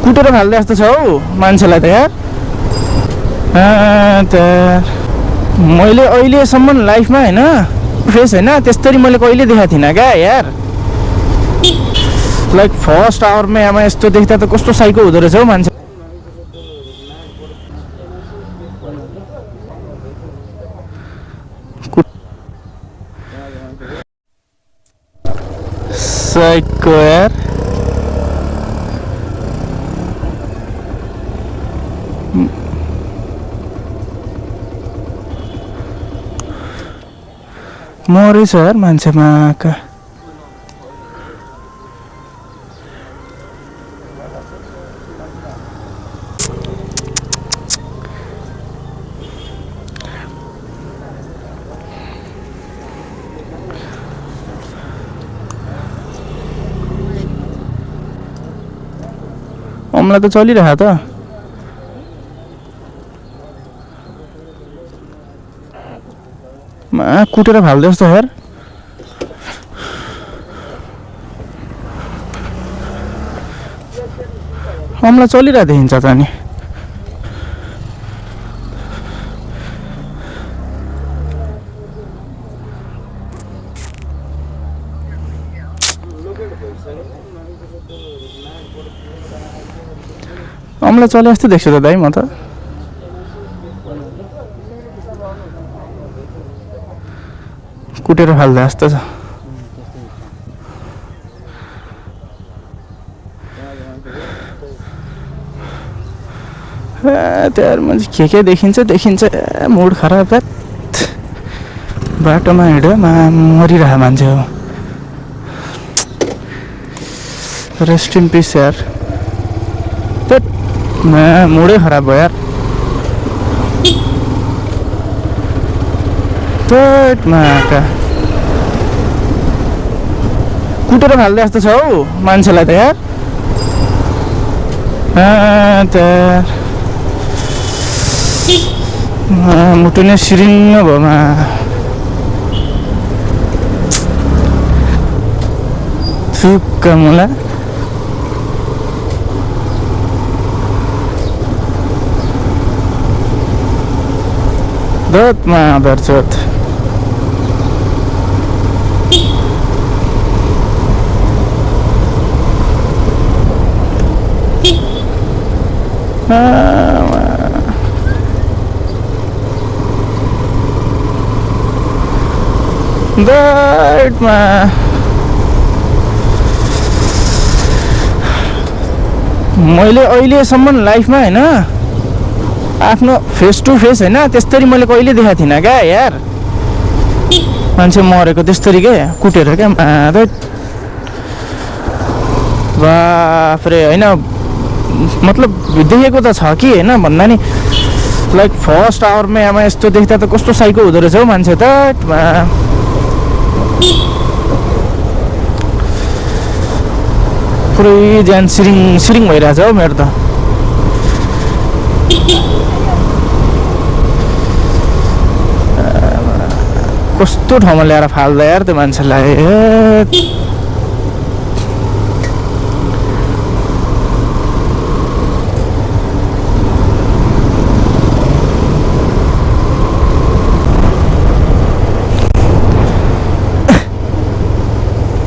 कुटेर फाल्दै जस्तो छ हौ मान्छेलाई त यार। मैले अहिलेसम्म लाइफमा होइन फेस होइन त्यस्तरी मैले कहिले देखाएको थिइनँ क्या यार। लाइक फर्स्ट आवरमा आमा यस्तो देख्दा त कस्तो साइको हुँदो रहेछ हौ मान्छे। साइको यार। मरेछ यार मान्छेमा का। अमला त चलिरहेको त। कुटेर फाल्दै जस्तो यार। अमला चलिरहेको देखिन्छ त नि। अमला चले जस्तो देख्छु त दाइ म त। कुटेर फाल्दा जस्तो छ। त्यहाँ मान्छे के देखिन्छ देखिन्छ। मुड खराब बाटोमा हिँड्यो मरिरह मान्छे हो। रेस्ट इन पिस यार। मुडै खराब भयो यार। कुटेर फाल्दै जस्तो छ हौ मान्छेलाई त यार। मुटु नै सिरिङ्ग भयो मा। थुक्क मुला। धोतमा दर्चोत। मैले अहिलेसम्म लाइफमा होइन आफ्नो फेस टु फेस होइन त्यस्तरी मैले कहिले देखाएको थिइनँ क्या यार। मान्छे मरेको त्यस्तरी के कुटेर क्या। बाफ्रे होइन मतलब देखेको त छ कि होइन भन्दा नि लाइक फर्स्ट आवरमा आमा यस्तो देख्दा त कस्तो साइको हुँदो रहेछ हौ मान्छे त। पुरै ज्यान सिरिङ सिरिङ भइरहेछ हौ मेरो त। कस्तो ठाउँमा ल्याएर फाल्दा यार त्यो मान्छेलाई।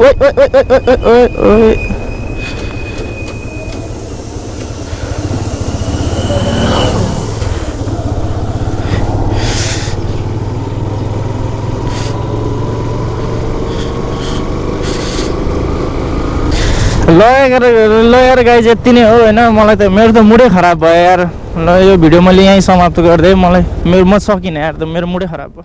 ओइ ओइ ओइ ओइ ओइ ओइ। ल गाई यति नै हो होइन। मलाई त मेरो त मुडै खराब भयो यार। ल यो भिडियो मैले यहीँ समाप्त गरिदिएँ। मलाई म सकिनँ यार त मेरो मुडै खराब भयो।